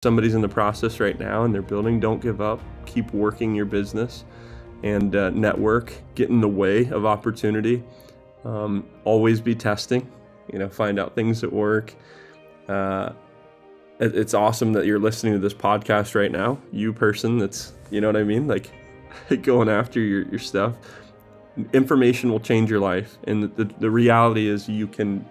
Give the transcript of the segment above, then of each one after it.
somebody's in the process right now and they're building, don't give up. Keep working your business, and network, get in the way of opportunity. Always be testing, find out things that work. It's awesome that you're listening to this podcast right now. You person that's, you know what I mean? Like going after your stuff. Information will change your life. And the reality is you can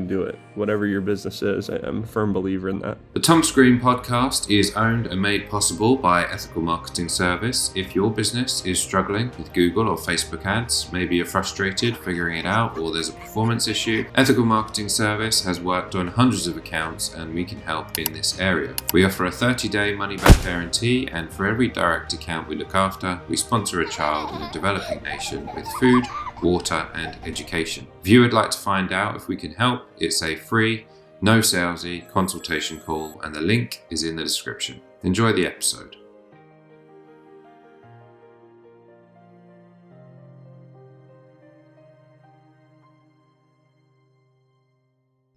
do it, whatever your business is. I'm a firm believer in that. The Tom Screen podcast is owned and made possible by Ethical Marketing Service. If your business is struggling with Google or Facebook ads, maybe you're frustrated figuring it out, or there's a performance issue, Ethical Marketing Service has worked on hundreds of accounts and we can help in this area. We offer a 30-day money-back guarantee, and for every direct account we look after, we sponsor a child in a developing nation with food, water and education. If you would like to find out if we can help, it's a free, no salesy consultation call, and the link is in the description. Enjoy the episode.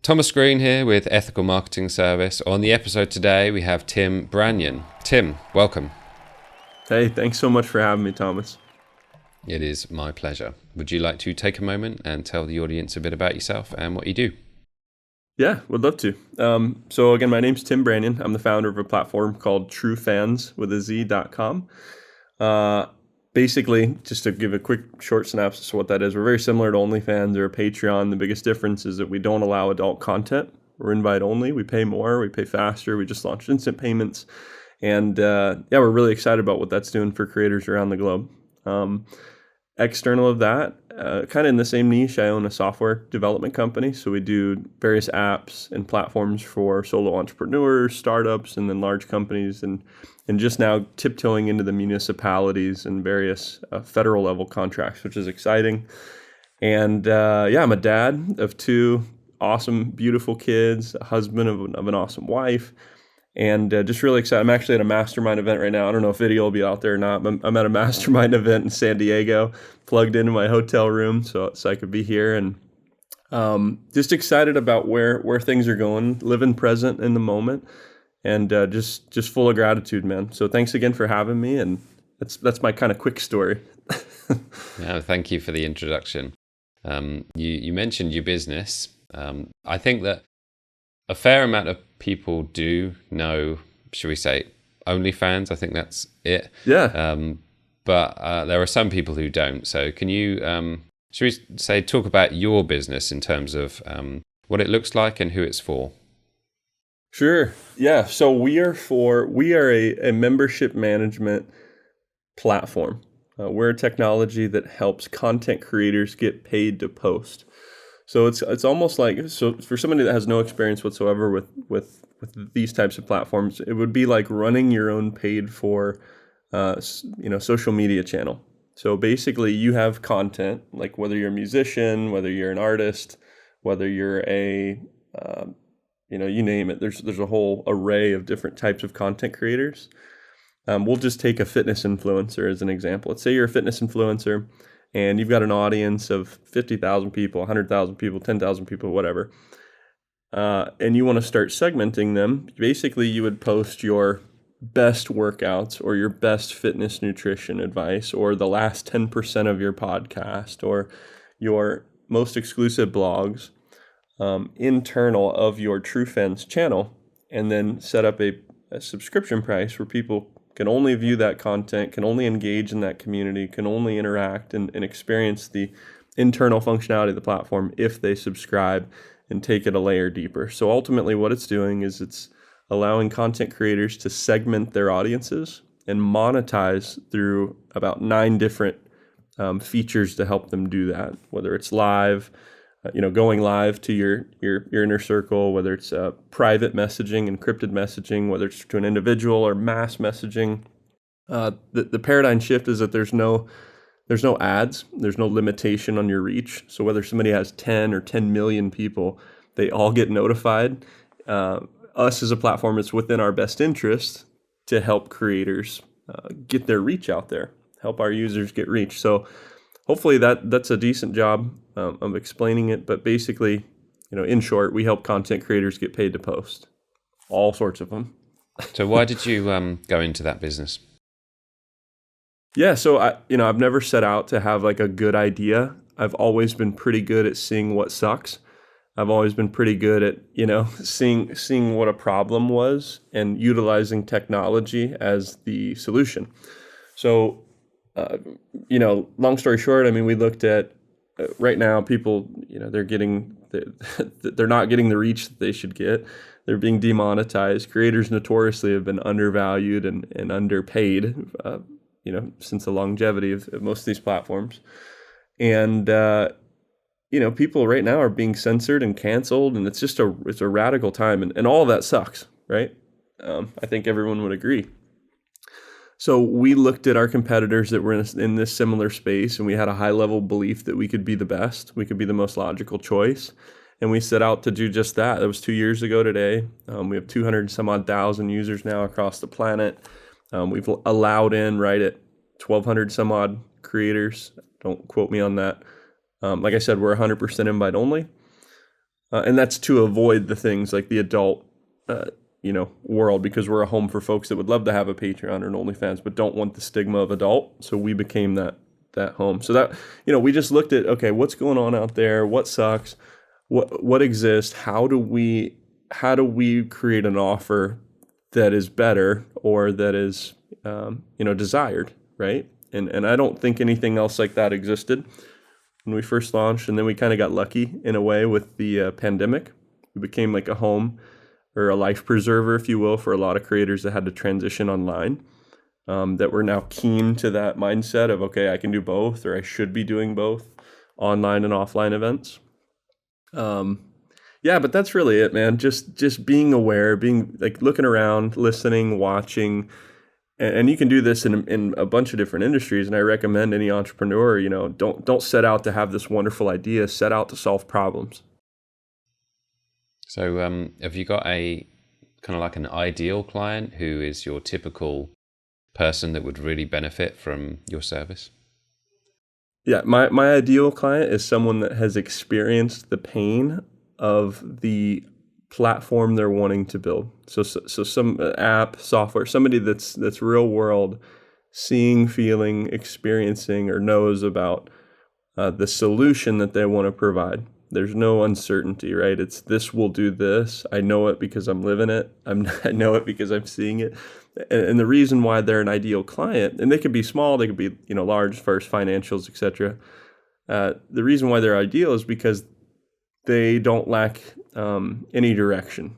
Thomas Green here with Ethical Marketing Service. On the episode today, we have Tim Branyan. Tim, welcome. Hey, thanks so much for having me, Thomas. It is my pleasure. Would you like to take a moment and tell the audience a bit about yourself and what you do? Yeah, would love to. So again, my name's Tim Branyan. I'm the founder of a platform called TrueFanz with a Z.com. Basically, just to give a quick short synopsis of what that is, we're very similar to OnlyFans or Patreon. The biggest difference is that we don't allow adult content. We're invite only. We pay more. We pay faster. We just launched instant payments. And we're really excited about what that's doing for creators around the globe. External of that, kind of in the same niche, I own a software development company. So we do various apps and platforms for solo entrepreneurs, startups, and then large companies, and just now tiptoeing into the municipalities and various federal level contracts, which is exciting. And I'm a dad of two awesome, beautiful kids, a husband of an awesome wife. And just really excited. I'm actually at a mastermind event right now. I don't know if video will be out there or not, but I'm at a mastermind event in San Diego, plugged into my hotel room so I could be here. And just excited about where things are going, living present in the moment, and just full of gratitude, man. So thanks again for having me. And that's my kind of quick story. Yeah, thank you for the introduction. You mentioned your business. I think that a fair amount of people do know, should we say, OnlyFans. I think that's it. Yeah. But there are some people who don't. So can you, should we say, talk about your business in terms of what it looks like and who it's for? Sure. Yeah. So we are a membership management platform. We're a technology that helps content creators get paid to post. So it's almost like, so for somebody that has no experience whatsoever with these types of platforms, it would be like running your own paid for social media channel. So basically you have content, like whether you're a musician, whether you're an artist, whether you're a you name it. There's a whole array of different types of content creators. We'll just take a fitness influencer as an example. Let's say you're a fitness influencer and you've got an audience of 50,000 people, 100,000 people, 10,000 people, whatever, and you want to start segmenting them. Basically, you would post your best workouts or your best fitness nutrition advice or the last 10% of your podcast or your most exclusive blogs internal of your TrueFanz channel, and then set up a subscription price where people can only view that content, can only engage in that community, can only interact and experience the internal functionality of the platform if they subscribe and take it a layer deeper. So ultimately what it's doing is it's allowing content creators to segment their audiences and monetize through about 9 different features to help them do that, whether it's live, going live to your inner circle, whether it's private messaging, encrypted messaging, whether it's to an individual or mass messaging. The paradigm shift is that there's no ads, there's no limitation on your reach. So whether somebody has 10 or 10 million people, they all get notified. Us as a platform, it's within our best interest to help creators get their reach out there, help our users get reach. So hopefully that's a decent job of explaining it. But basically, in short, we help content creators get paid to post, all sorts of them. So why did you go into that business? Yeah, so I've never set out to have like a good idea. I've always been pretty good at seeing what sucks. I've always been pretty good at, seeing what a problem was and utilizing technology as the solution. So, long story short, I mean, we looked at right now people, they're not getting the reach that they should get. They're being demonetized. Creators notoriously have been undervalued and underpaid, since the longevity of most of these platforms. And, people right now are being censored and canceled, and it's a radical time, and all of that sucks, right? I think everyone would agree. So we looked at our competitors that were in this similar space, and we had a high level belief that we could be the best, we could be the most logical choice, and we set out to do just that. That was 2 years ago today. We have 200 and some odd thousand users now across the planet. We've allowed in right at 1,200 some odd creators. Don't quote me on that. Like I said, we're 100% invite only. And that's to avoid the things like the adult, world, because we're a home for folks that would love to have a Patreon or an OnlyFans, but don't want the stigma of adult. So we became that home. So that, we just looked at, okay, what's going on out there? What sucks? What exists? How do we create an offer that is better or that is, desired, right? And I don't think anything else like that existed when we first launched. And then we kind of got lucky in a way with the pandemic. We became like a home or a life preserver, if you will, for a lot of creators that had to transition online, that were now keen to that mindset of, okay, I can do both, or I should be doing both, online and offline events. Yeah, but that's really it, man. Just being aware, being like looking around, listening, watching, and you can do this in a bunch of different industries. And I recommend any entrepreneur, don't set out to have this wonderful idea, set out to solve problems. So have you got a kind of like an ideal client who is your typical person that would really benefit from your service? Yeah, my ideal client is someone that has experienced the pain of the platform they're wanting to build. So some app, software, somebody that's real world, seeing, feeling, experiencing, or knows about the solution that they want to provide. There's no uncertainty, right? It's this will do this. I know it because I'm living it. I know it because I'm seeing it. And the reason why they're an ideal client, and they could be small, they could be large, first financials, etc. The reason why they're ideal is because they don't lack any direction.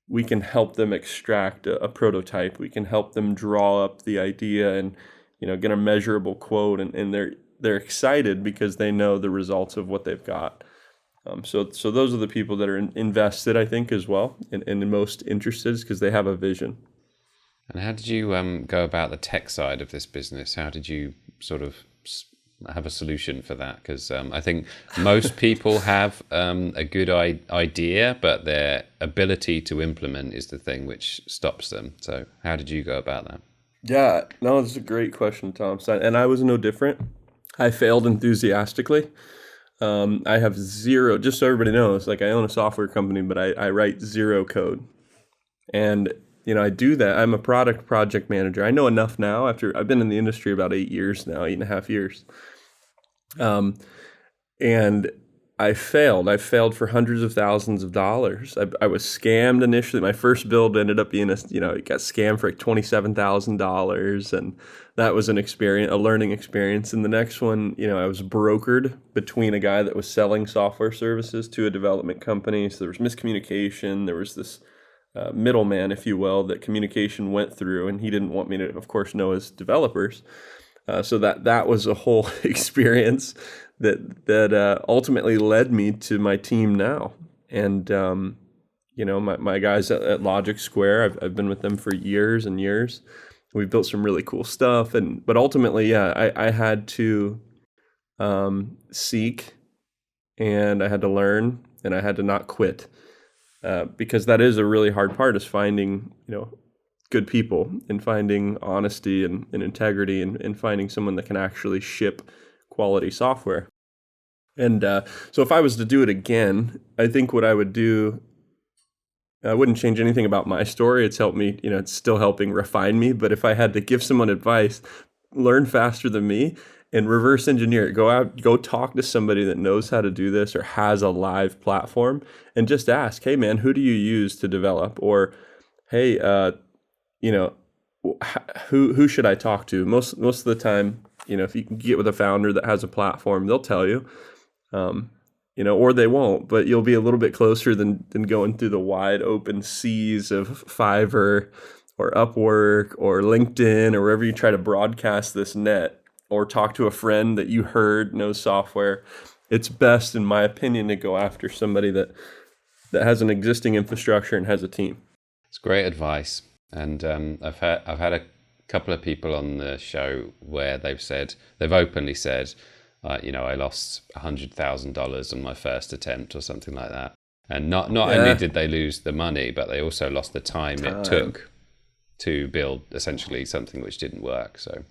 We can help them extract a prototype. We can help them draw up the idea and get a measurable quote, and they're excited because they know the results of what they've got. So those are the people that are invested, I think, as well, and the most interested, because they have a vision. And how did you go about the tech side of this business? How did you sort of have a solution for that? Because I think most people have a good idea, but their ability to implement is the thing which stops them. So how did you go about that? Yeah, no, this is a great question, Tom. And I was no different. I failed enthusiastically. I have zero, just so everybody knows, like I own a software company, but I write zero code. And, I do that. I'm a project manager. I know enough now after I've been in the industry about 8 years now, 8.5 years. And I failed. I failed for hundreds of thousands of dollars. I was scammed initially. My first build ended up being it got scammed for like $27,000, and that was a learning experience. And the next one, I was brokered between a guy that was selling software services to a development company. So there was miscommunication. There was this middleman, if you will, that communication went through, and he didn't want me to, of course, know his developers. So that was a whole experience that ultimately led me to my team now. And my guys at Logic Square, I've been with them for years and years. We've built some really cool stuff, but ultimately, yeah, I had to seek, and I had to learn, and I had to not quit, because that is a really hard part, is finding good people, and finding honesty and integrity, and finding someone that can actually ship quality software. And so if I was to do it again, I think what I would do I wouldn't change anything about my story. It's helped me, it's still helping refine me. But if I had to give someone advice, learn faster than me and reverse engineer it. Go out, go talk to somebody that knows how to do this or has a live platform and just ask, hey man, who do you use to develop? Or, hey, you know, who should I talk to? Most of the time, if you can get with a founder that has a platform, they'll tell you. Or they won't, but you'll be a little bit closer than going through the wide open seas of Fiverr or Upwork or LinkedIn or wherever you try to broadcast this net or talk to a friend that you heard knows software. It's best, in my opinion, to go after somebody that has an existing infrastructure and has a team. It's great advice. And I've had a couple of people on the show where they've openly said, I lost $100,000 on my first attempt or something like that. And not only did they lose the money, but they also lost the time it took to build essentially something which didn't work. So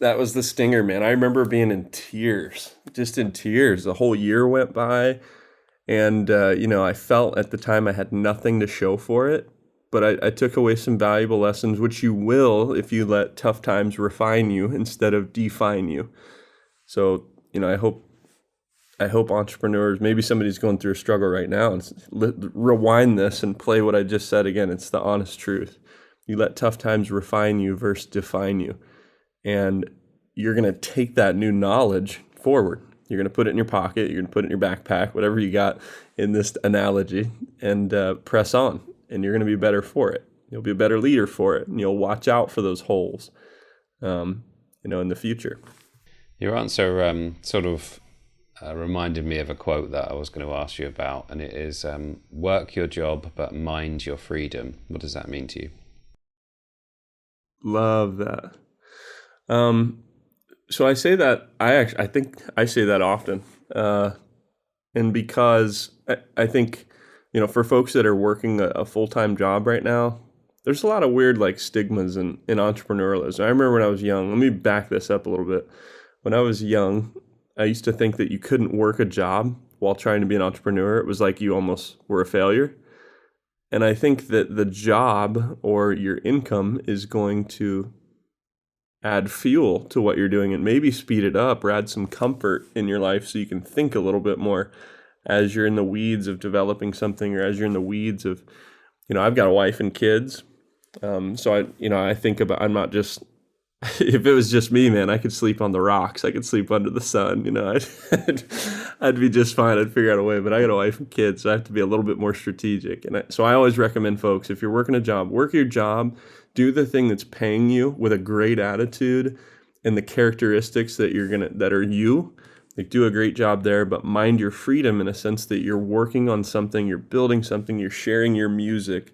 that was the stinger, man. I remember being in tears, just in tears. The whole year went by, and I felt at the time I had nothing to show for it. But I took away some valuable lessons, which you will if you let tough times refine you instead of define you. So, I hope entrepreneurs, maybe somebody's going through a struggle right now, and rewind this and play what I just said again. It's the honest truth. You let tough times refine you versus define you. And you're going to take that new knowledge forward. You're going to put it in your pocket. You're going to put it in your backpack, whatever you got in this analogy, and press on. And you're going to be better for it. You'll be a better leader for it. And you'll watch out for those holes, in the future. Your answer sort of reminded me of a quote that I was going to ask you about. And it is, work your job, but mind your freedom. What does that mean to you? Love that. So I say that, I think I say that often. And because I think, for folks that are working a full-time job right now, there's a lot of weird stigmas in entrepreneurialism. I remember when I was young, let me back this up a little bit. When I was young, I used to think that you couldn't work a job while trying to be an entrepreneur. It was like you almost were a failure. And I think that the job or your income is going to add fuel to what you're doing and maybe speed it up or add some comfort in your life so you can think a little bit more as you're in the weeds of developing something, or as you're in the weeds of, I've got a wife and kids. So I think about, I'm not just, if it was just me, man, I could sleep on the rocks. I could sleep under the sun, I'd be just fine. I'd figure out a way, but I got a wife and kids, so I have to be a little bit more strategic. And so I always recommend folks, if you're working a job, work your job, do the thing that's paying you with a great attitude and the characteristics that that are you. Do a great job there, but mind your freedom in a sense that you're working on something, you're building something, you're sharing your music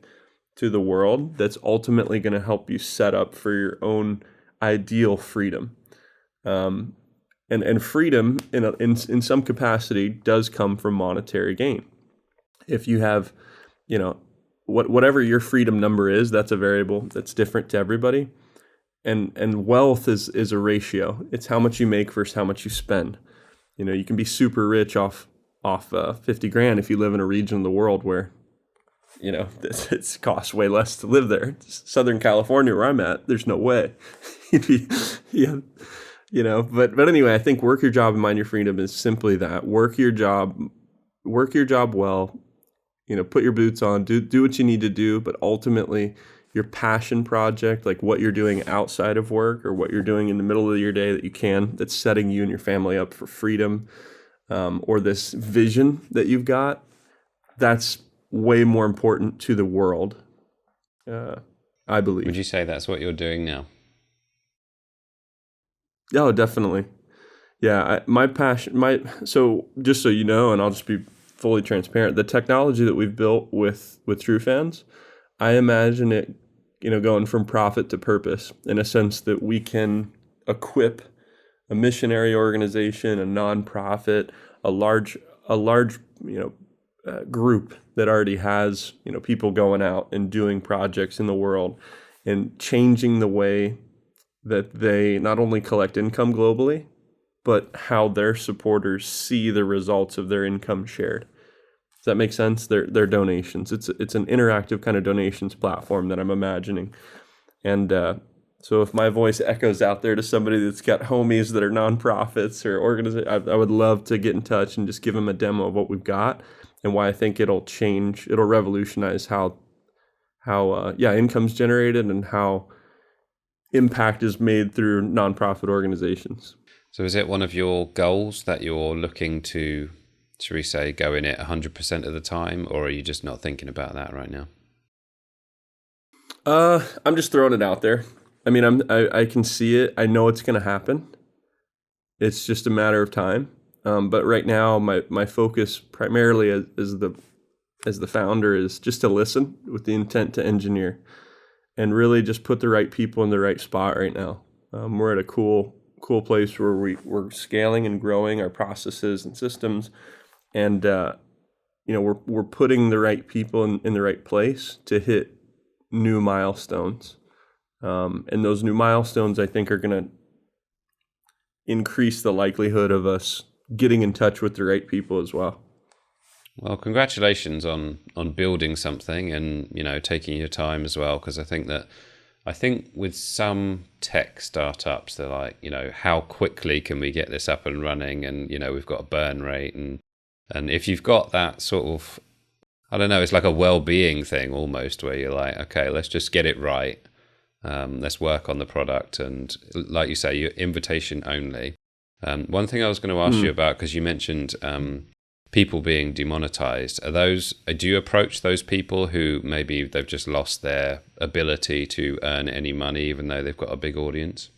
to the world that's ultimately going to help you set up for your own ideal freedom. And freedom in some capacity does come from monetary gain. If you have, whatever your freedom number is, that's a variable that's different to everybody. And wealth is a ratio. It's how much you make versus how much you spend. You can be super rich off 50 grand if you live in a region of the world where, it costs way less to live there. Southern California, where I'm at, there's no way. But anyway, I think work your job and mind your freedom is simply that. Work your job well. Put your boots on, do what you need to do, but ultimately your passion project, like what you're doing outside of work or what you're doing in the middle of your day that's setting you and your family up for freedom, or this vision that you've got, that's way more important to the world, I believe. Would you say that's what you're doing now? Oh, definitely. Yeah, my passion, so just so you know, and I'll just be fully transparent, the technology that we've built with TrueFanz, I imagine it, going from profit to purpose, in a sense that we can equip a missionary organization, a nonprofit, a large group that already has, people going out and doing projects in the world and changing the way that they not only collect income globally, but how their supporters see the results of their income shared. Does that make sense? They're donations. It's an interactive kind of donations platform that I'm imagining. And so if my voice echoes out there to somebody that's got homies that are nonprofits or organizations, I would love to get in touch and just give them a demo of what we've got and why I think it'll revolutionize how income's generated and how impact is made through nonprofit organizations. So is it one of your goals that you're looking to, should we say, go in it 100% of the time, or are you just not thinking about that right now? I'm just throwing it out there. I mean, I can see it. I know it's going to happen. It's just a matter of time. But right now, my focus primarily as the founder is just to listen with the intent to engineer, and really just put the right people in the right spot right now. We're at a cool place where we're scaling and growing our processes and systems, and we're putting the right people in the right place to hit new milestones. And those new milestones, I think, are going to increase the likelihood of us getting in touch with the right people as well. Well, congratulations on building something and, taking your time as well, because I think with some tech startups, they're like, how quickly can we get this up and running? And, we've got a burn rate. And if you've got that sort of, I don't know, it's like a well-being thing almost, where you're like, okay, let's just get it right. Let's work on the product. And like you say, you're invitation only. One thing I was going to ask you about, because you mentioned people being demonetized, do you approach those people who maybe they've just lost their ability to earn any money, even though they've got a big audience?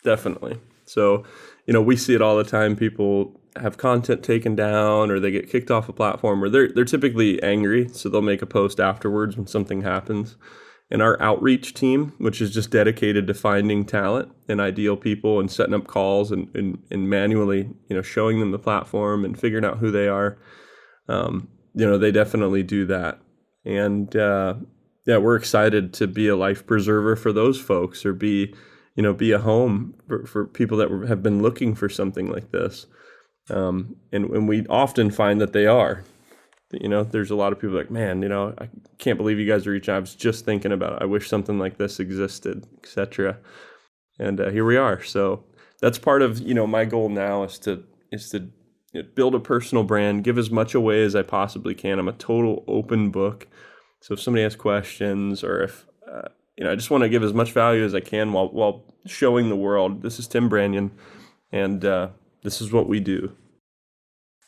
Definitely. So, we see it all the time. People have content taken down, or they get kicked off a platform, or they're typically angry, so they'll make a post afterwards when something happens. And our outreach team, which is just dedicated to finding talent and ideal people and setting up calls and manually, showing them the platform and figuring out who they are, they definitely do that. And we're excited to be a life preserver for those folks, or be a home for people that have been looking for something like this. And we often find that they are. There's a lot of people like, man, I can't believe you guys are reaching out. I was just thinking about it. I wish something like this existed, etc. And here we are. So that's part of, my goal now is to build a personal brand, give as much away as I possibly can. I'm a total open book. So if somebody has questions, or if, I just want to give as much value as I can while showing the world, this is Tim Branyan, and this is what we do.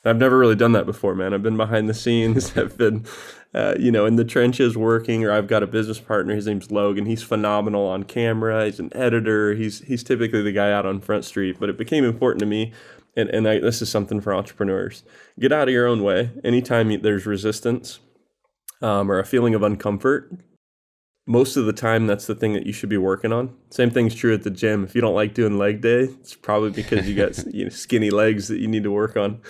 I've never really done that before, man. I've been behind the scenes. I've been, in the trenches working, or I've got a business partner. His name's Logan. He's phenomenal on camera. He's an editor. He's typically the guy out on Front Street. But it became important to me, and this is something for entrepreneurs. Get out of your own way. Anytime there's resistance or a feeling of uncomfort, most of the time that's the thing that you should be working on. Same thing's true at the gym. If you don't like doing leg day, it's probably because you got skinny legs that you need to work on.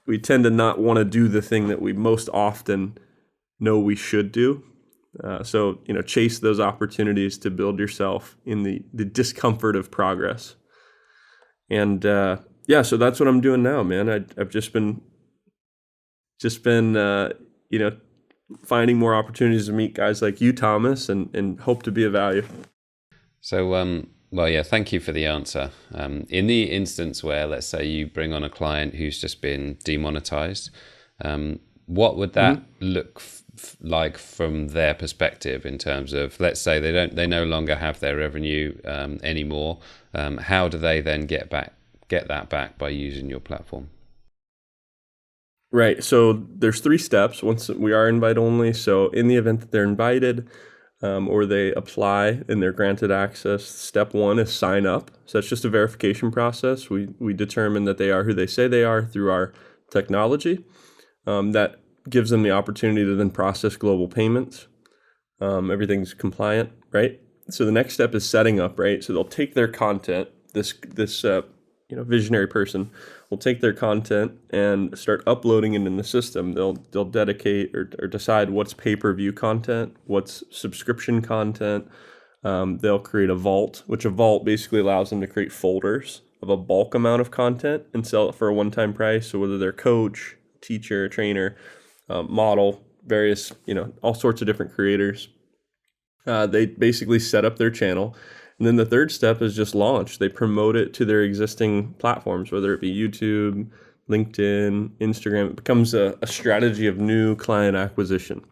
We tend to not want to do the thing that we most often know we should do. So chase those opportunities to build yourself in the discomfort of progress. And so that's what I'm doing now, man. I've just been finding more opportunities to meet guys like you, Thomas, and hope to be of value. So, thank you for the answer. In the instance where, let's say, you bring on a client who's just been demonetized, what would that look like from their perspective in terms of, let's say they no longer have their revenue anymore? How do they then get that back by using your platform? Right. So there's 3 steps. Once we are invite only. So in the event that they're invited, or they apply and they're granted access, step 1 is sign up. So that's just a verification process. We determine that they are who they say they are through our technology. That gives them the opportunity to then process global payments. Everything's compliant, right? So the next step is setting up, right? So they'll take their content. This visionary person will take their content and start uploading it in the system. They'll dedicate or decide what's pay-per-view content, what's subscription content. They'll create a vault, which a vault basically allows them to create folders a bulk amount of content and sell it for a one-time price. So whether they're coach, teacher, trainer, model, various, all sorts of different creators, they basically set up their channel. And then the third step is just launch. They promote it to their existing platforms, whether it be YouTube, LinkedIn, Instagram. It becomes a strategy of new client acquisition.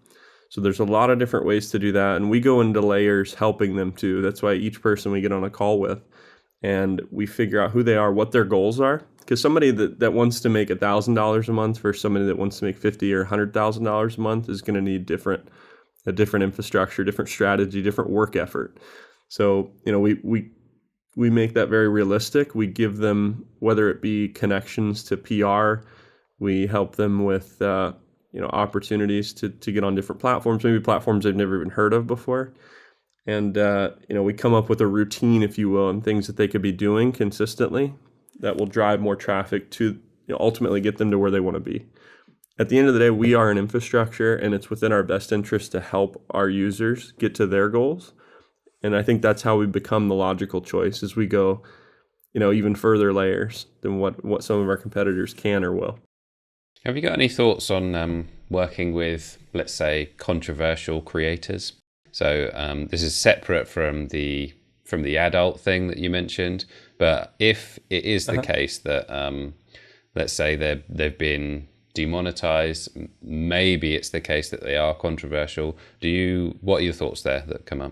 So there's a lot of different ways to do that. And we go into layers helping them too. That's why each person we get on a call with, and we figure out who they are, what their goals are. Because somebody that wants to make $1,000 a month versus somebody that wants to make $50,000 or $100,000 a month is going to need a different infrastructure, different strategy, different work effort. So, we make that very realistic. We give them, whether it be connections to PR, we help them with, opportunities to get on different platforms, maybe platforms they've never even heard of before. And, we come up with a routine, if you will, and things that they could be doing consistently that will drive more traffic to ultimately get them to where they want to be. At the end of the day, we are an infrastructure, and it's within our best interest to help our users get to their goals. And I think that's how we become the logical choice as we go, even further layers than what some of our competitors can or will. Have you got any thoughts on working with, let's say, controversial creators? So this is separate from the adult thing that you mentioned, but if it is the case that, let's say they've been demonetized, maybe it's the case that they are controversial. What are your thoughts there that come up?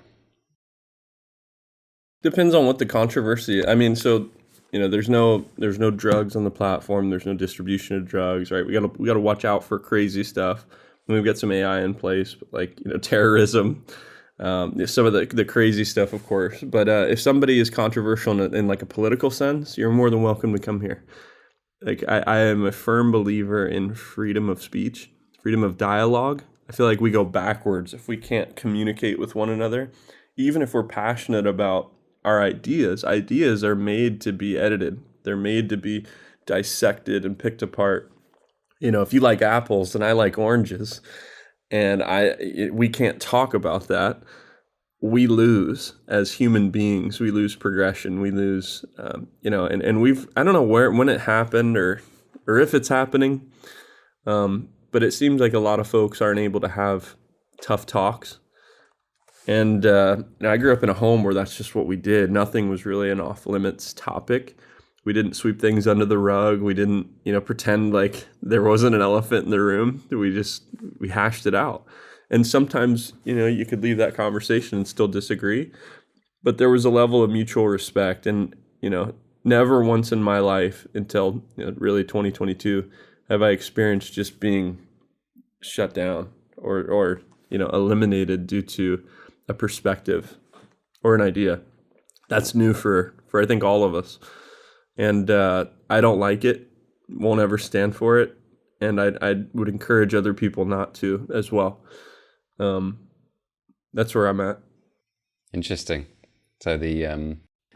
Depends on what the controversy. I mean, so there's no drugs on the platform. There's no distribution of drugs, right? We gotta watch out for crazy stuff. And we've got some AI in place, but like terrorism, some of the crazy stuff, of course. But if somebody is controversial in like a political sense, you're more than welcome to come here. Like I am a firm believer in freedom of speech, freedom of dialogue. I feel like we go backwards if we can't communicate with one another, even if we're passionate about our ideas. Ideas are made to be edited. They're made to be dissected and picked apart. If you like apples and I like oranges, and we can't talk about that, we lose as human beings. We lose progression. We lose, and I don't know when it happened or if it's happening, but it seems like a lot of folks aren't able to have tough talks. And I grew up in a home where that's just what we did. Nothing was really an off-limits topic. We didn't sweep things under the rug. We didn't, pretend like there wasn't an elephant in the room. We hashed it out. And sometimes, you could leave that conversation and still disagree. But there was a level of mutual respect. And, never once in my life until really 2022 have I experienced just being shut down or eliminated due to a perspective or an idea. That's new for I think all of us. And I don't like it, won't ever stand for it. And I would encourage other people not to as well. That's where I'm at. Interesting. So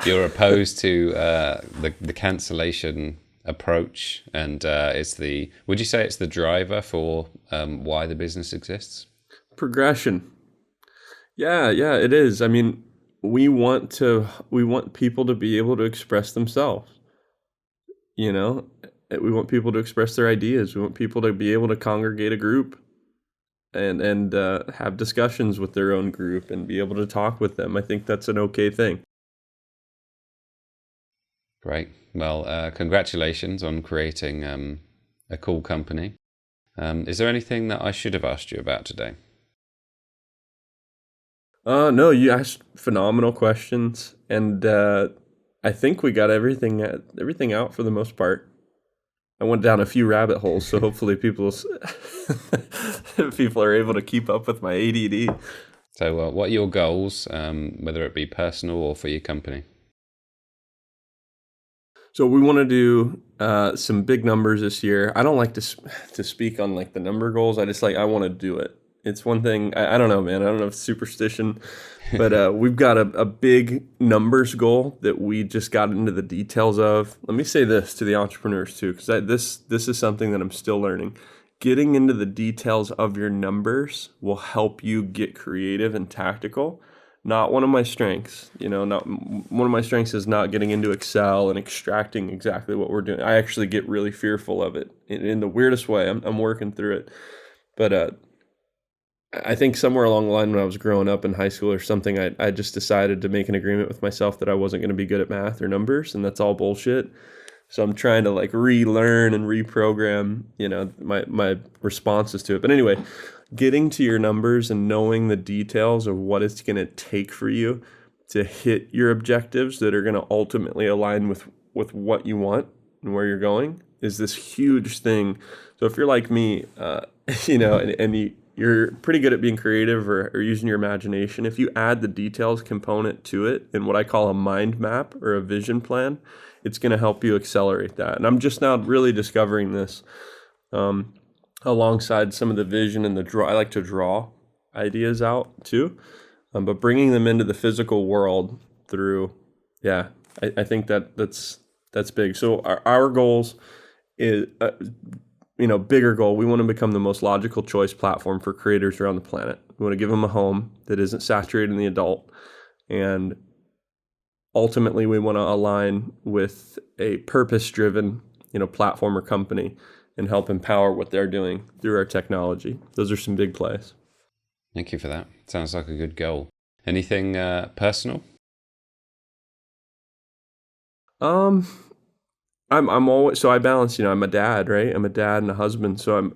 you're opposed to the cancellation approach, and would you say it's the driver for why the business exists? Progression. Yeah, it is. I mean, we want people to be able to express themselves. We want people to express their ideas. We want people to be able to congregate a group and have discussions with their own group and be able to talk with them. I think that's an okay thing. Great. Well, congratulations on creating a cool company. Is there anything that I should have asked you about today? No, you asked phenomenal questions, and I think we got everything out for the most part. I went down a few rabbit holes, so hopefully people are able to keep up with my ADD. So, what are your goals, whether it be personal or for your company? So we want to do some big numbers this year. I don't like to speak on like the number goals. I want to do it. It's one thing, I don't know, man. I don't know if it's superstition, but we've got a big numbers goal that we just got into the details of. Let me say this to the entrepreneurs too, because this is something that I'm still learning. Getting into the details of your numbers will help you get creative and tactical not one of my strengths. Not one of my strengths is not getting into Excel and extracting exactly what we're doing. I actually get really fearful of it in the weirdest way. I'm working through it, but I think somewhere along the line when I was growing up in high school or something, I just decided to make an agreement with myself that I wasn't going to be good at math or numbers, and that's all bullshit. So I'm trying to like relearn and reprogram, my responses to it. But anyway, getting to your numbers and knowing the details of what it's going to take for you to hit your objectives that are going to ultimately align with what you want and where you're going is this huge thing. So if you're like me, and you're pretty good at being creative or using your imagination, if you add the details component to it in what I call a mind map or a vision plan, it's going to help you accelerate that. And I'm just now really discovering this alongside some of the vision and the draw. I like to draw ideas out too, but bringing them into the physical world through, I think that's big. So our goals is, bigger goal. We want to become the most logical choice platform for creators around the planet. We want to give them a home that isn't saturated in the adult, and ultimately we want to align with a purpose-driven, platform or company and help empower what they're doing through our technology. Those are some big plays. Thank you for that. Sounds like a good goal. Anything personal? I'm always, so I balance, I'm a dad, right? I'm a dad and a husband. So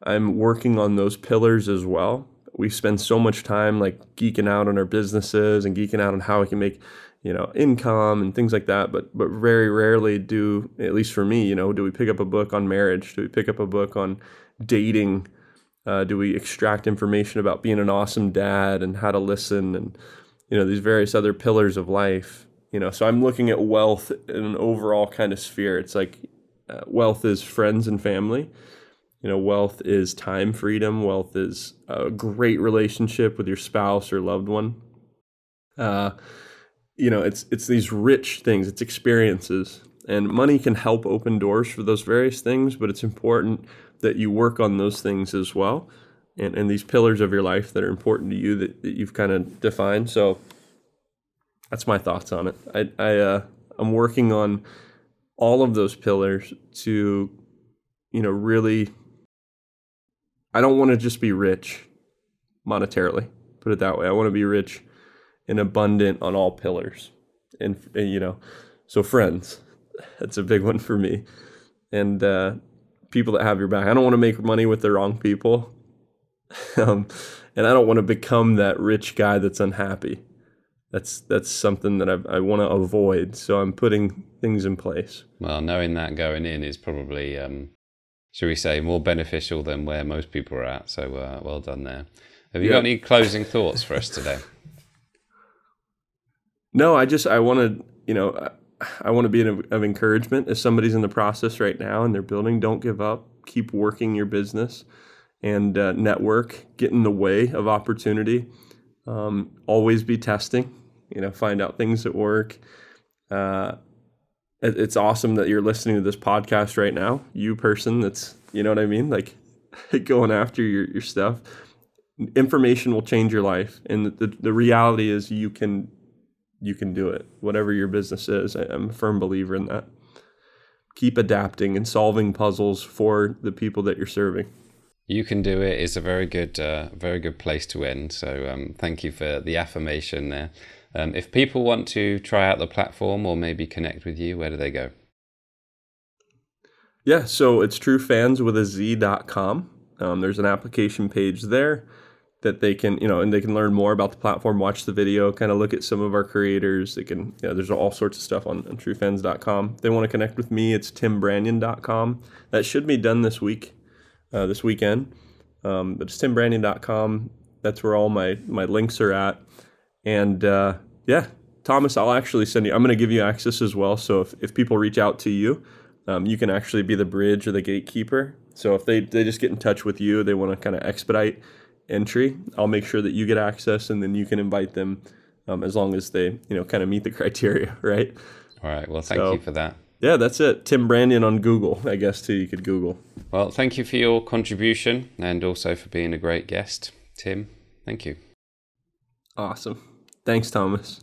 I'm working on those pillars as well. We spend so much time like geeking out on our businesses and geeking out on how we can make, income and things like that. But very rarely do, at least for me, do we pick up a book on marriage? Do we pick up a book on dating? Do we extract information about being an awesome dad and how to listen and, these various other pillars of life? So I'm looking at wealth in an overall kind of sphere. It's like wealth is friends and family. Wealth is time freedom. Wealth is a great relationship with your spouse or loved one. It's these rich things. It's experiences. And money can help open doors for those various things, but it's important that you work on those things as well. And these pillars of your life that are important to you that you've kind of defined. So that's my thoughts on it. I'm working on all of those pillars to, really, I don't want to just be rich monetarily, put it that way. I want to be rich and abundant on all pillars. And so friends, that's a big one for me. And people that have your back. I don't want to make money with the wrong people. And I don't want to become that rich guy that's unhappy. That's something that I want to avoid. So I'm putting things in place. Well, knowing that going in is probably, should we say, more beneficial than where most people are at. So well done there. Have you got any closing thoughts for us today? No, I want to be of encouragement. If somebody's in the process right now and they're building, don't give up. Keep working your business and network. Get in the way of opportunity. Always be testing. Find out things that work. It's awesome that you're listening to this podcast right now. You person that's, you know what I mean? Like going after your stuff. Information will change your life. And the reality is you can do it. Whatever your business is. I'm a firm believer in that. Keep adapting and solving puzzles for the people that you're serving. You can do it is a very good place to end. So thank you for the affirmation there. If people want to try out the platform or maybe connect with you, where do they go? Yeah, so it's TrueFanz with a Z.com. There's an application page there that they can, and they can learn more about the platform, watch the video, kind of look at some of our creators. They can, there's all sorts of stuff on TrueFanz.com. If they want to connect with me, it's TimBranyan.com. That should be done this week. This weekend, but it's TimBranyan.com. That's where all my links are at. And Thomas, I'll actually send you. I'm going to give you access as well. So if people reach out to you, you can actually be the bridge or the gatekeeper. So if they just get in touch with you, they want to kind of expedite entry, I'll make sure that you get access, and then you can invite them as long as they kind of meet the criteria, right? All right. Well, thank you for that. Yeah, that's it. Tim Branyan on Google, I guess, too. You could Google. Well, thank you for your contribution and also for being a great guest, Tim. Thank you. Awesome. Thanks, Thomas.